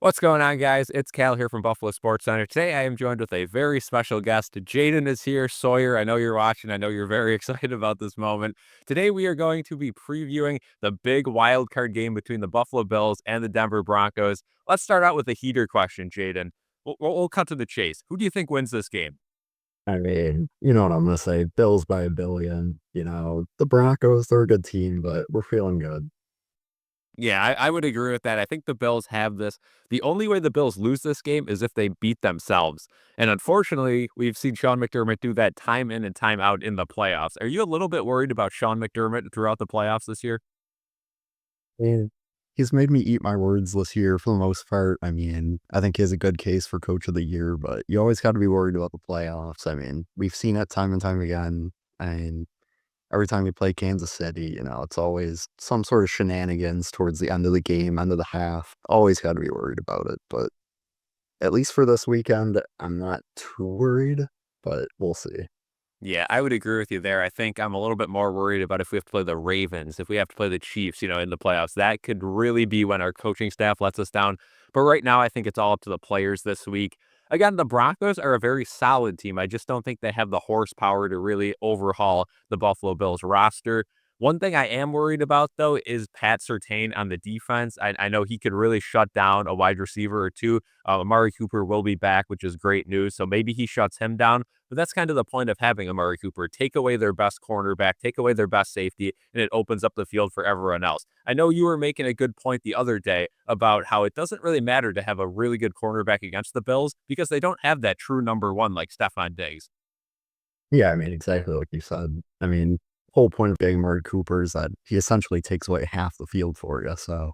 What's going on, guys? It's Cal here from Buffalo Sports Center. Today, I am joined with a very special guest. Jaden is here. Sawyer, I know you're watching. I know you're very excited about this moment. Today, we are going to be previewing the big wild card game between the Buffalo Bills and the Denver Broncos. Let's start out with a heater question, Jaden. We'll cut to the chase. Who do you think wins this game? I mean, you know what I'm gonna say, Bills by a billion. The Broncos, they're a good team, but we're feeling good. Yeah, I would agree with that. I think the Bills have this. The only way the Bills lose this game is if they beat themselves. And unfortunately, we've seen Sean McDermott do that time in and time out in the playoffs. Are you a little bit worried about Sean McDermott throughout the playoffs this year? And he's made me eat my words this year for the most part. I mean, I think he has a good case for coach of the year, but you always gotta be worried about the playoffs. I mean, we've seen it time and time again. And every time we play Kansas City, it's always some sort of shenanigans towards the end of the game, end of the half. Always gotta be worried about it. But at least for this weekend, I'm not too worried, but we'll see. Yeah, I would agree with you there. I think I'm a little bit more worried about if we have to play the Ravens, if we have to play the Chiefs, in the playoffs. That could really be when our coaching staff lets us down. But right now, I think it's all up to the players this week. Again, the Broncos are a very solid team. I just don't think they have the horsepower to really overhaul the Buffalo Bills roster. One thing I am worried about, though, is Pat Surtain on the defense. I know he could really shut down a wide receiver or two. Amari Cooper will be back, which is great news. So maybe he shuts him down. But that's kind of the point of having Amari Cooper. Take away their best cornerback, take away their best safety, and it opens up the field for everyone else. I know you were making a good point the other day about how it doesn't really matter to have a really good cornerback against the Bills because they don't have that true number one like Stephon Diggs. Yeah, I mean, exactly like you said. I mean, whole point of getting Murray Cooper is that he essentially takes away half the field for you. So,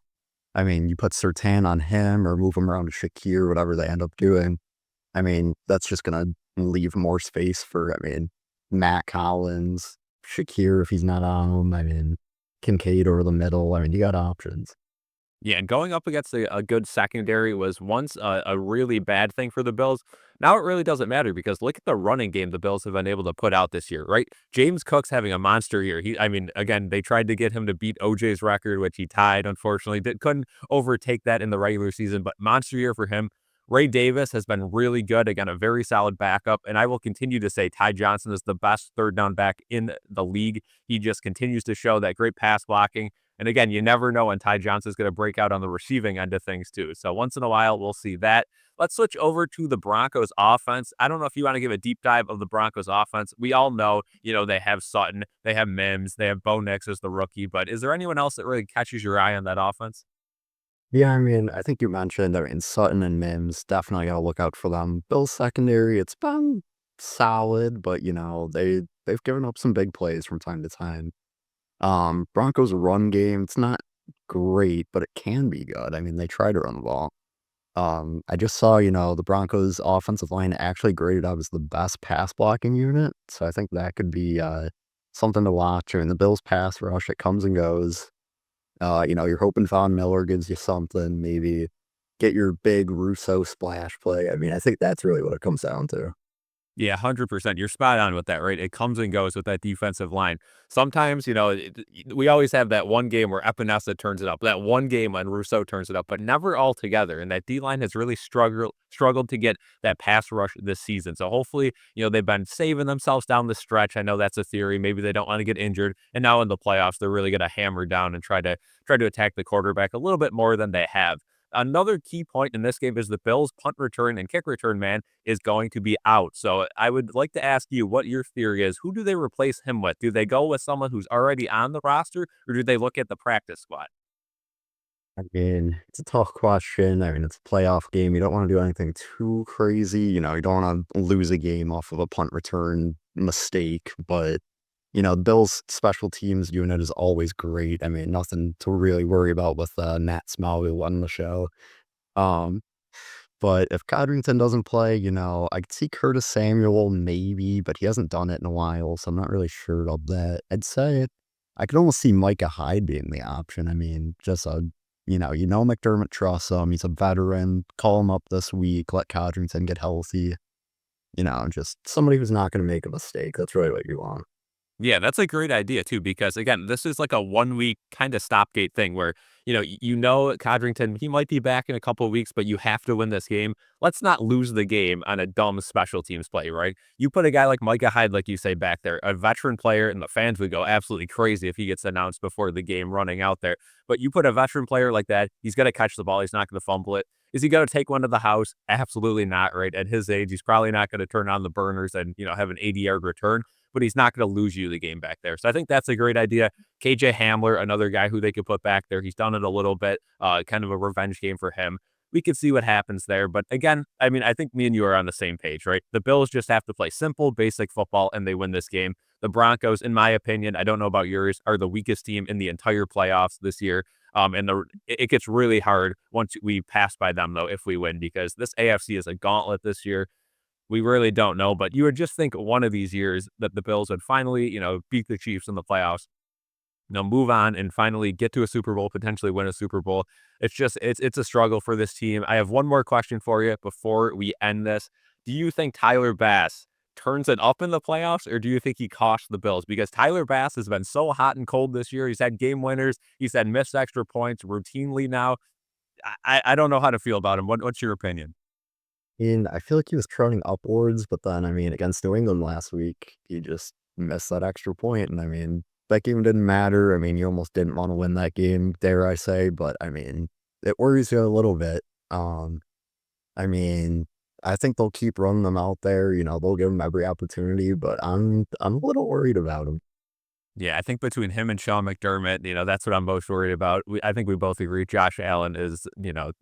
I mean, you put Sertan on him or move him around to Shakir, whatever they end up doing. I mean, that's just gonna leave more space for, Matt Collins, Shakir if he's not on him. I mean, Kincaid over the middle. I mean, you got options. Yeah, and going up against a good secondary was once a really bad thing for the Bills. Now it really doesn't matter because look at the running game the Bills have been able to put out this year, right? James Cook's having a monster year. I mean, again, they tried to get him to beat OJ's record, which he tied, unfortunately. Couldn't overtake that in the regular season, but monster year for him. Ray Davis has been really good. Again, a very solid backup. And I will continue to say Ty Johnson is the best third down back in the league. He just continues to show that great pass blocking. And again, you never know when Ty Johnson is going to break out on the receiving end of things, too. So once in a while, we'll see that. Let's switch over to the Broncos offense. I don't know if you want to give a deep dive of the Broncos offense. We all know, they have Sutton, they have Mims, they have Bo Nix as the rookie. But is there anyone else that really catches your eye on that offense? Yeah, I mean, I think you mentioned, Sutton and Mims, definitely gotta look out for them. Bill's secondary, it's been solid, but, they've given up some big plays from time to time. Broncos run game, it's not great, but it can be good. I mean, they try to run the ball. I just saw, the Broncos offensive line actually graded out as the best pass blocking unit, so I think that could be, something to watch. I mean, the Bills pass rush, it comes and goes. You're hoping Von Miller gives you something, maybe get your big Russo splash play. I mean, I think that's really what it comes down to. Yeah, 100%. You're spot on with that, right? It comes and goes with that defensive line. Sometimes, we always have that one game where Epinesa turns it up, that one game when Rousseau turns it up, but never all together. And that D line has really struggled to get that pass rush this season. So hopefully, they've been saving themselves down the stretch. I know that's a theory. Maybe they don't want to get injured. And now in the playoffs, they're really going to hammer down and try to attack the quarterback a little bit more than they have. Another key point in this game is the Bills' punt return and kick return man is going to be out. So I would like to ask you what your theory is. Who do they replace him with? Do they go with someone who's already on the roster, or do they look at the practice squad? I mean, it's a tough question. I mean, it's a playoff game. You don't want to do anything too crazy. You don't want to lose a game off of a punt return mistake, but the Bills' special teams unit is always great. I mean, nothing to really worry about with Nat Smallville on the show. Um, but if Codrington doesn't play, I could see Curtis Samuel maybe, but he hasn't done it in a while, so I'm not really sure about that. I'd say I could almost see Micah Hyde being the option. I mean, just McDermott trusts him. He's a veteran. Call him up this week. Let Codrington get healthy. Just somebody who's not going to make a mistake. That's really what you want. Yeah, that's a great idea too, because again, this is like a 1 week kind of stopgate thing where, you know Codrington, he might be back in a couple of weeks, but you have to win this game. Let's not lose the game on a dumb special teams play, right? You put a guy like Micah Hyde, like you say, back there, a veteran player, and the fans would go absolutely crazy if he gets announced before the game running out there. But you put a veteran player like that, he's going to catch the ball. He's not going to fumble it. Is he going to take one to the house? Absolutely not, right? At his age, he's probably not going to turn on the burners and, have an 80-yard return, but he's not going to lose you the game back there. So I think that's a great idea. KJ Hamler, another guy who they could put back there. He's done it a little bit, kind of a revenge game for him. We could see what happens there. But again, I mean, I think me and you are on the same page, right? The Bills just have to play simple, basic football, and they win this game. The Broncos, in my opinion, I don't know about yours, are the weakest team in the entire playoffs this year. It gets really hard once we pass by them, though, if we win, because this AFC is a gauntlet this year. We really don't know, but you would just think one of these years that the Bills would finally, beat the Chiefs in the playoffs, move on and finally get to a Super Bowl, potentially win a Super Bowl. It's a struggle for this team. I have one more question for you before we end this. Do you think Tyler Bass turns it up in the playoffs, or do you think he costs the Bills? Because Tyler Bass has been so hot and cold this year. He's had game winners. He's had missed extra points routinely now. I don't know how to feel about him. What's your opinion? And I feel like he was trending upwards, but then, I mean, against New England last week, he just missed that extra point, and I mean, that game didn't matter. I mean, you almost didn't wanna win that game, dare I say, but I mean, it worries you a little bit. I mean, I think they'll keep running them out there, they'll give him every opportunity, but I'm a little worried about him. Yeah, I think between him and Sean McDermott, that's what I'm most worried about. I think we both agree Josh Allen is,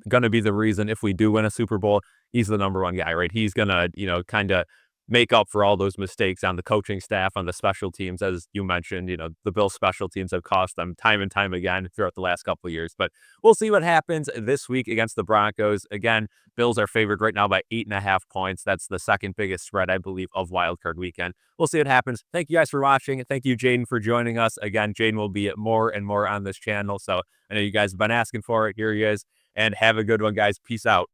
going to be the reason if we do win a Super Bowl, he's the number one guy, right? He's going to, kind of make up for all those mistakes on the coaching staff, on the special teams. As you mentioned, the Bills special teams have cost them time and time again throughout the last couple of years. But we'll see what happens this week against the Broncos. Again, Bills are favored right now by 8.5 points. That's the second biggest spread, I believe, of Wild Card Weekend. We'll see what happens. Thank you guys for watching. Thank you, Jaden, for joining us. Again, Jaden will be more and more on this channel. So I know you guys have been asking for it. Here he is. And have a good one, guys. Peace out.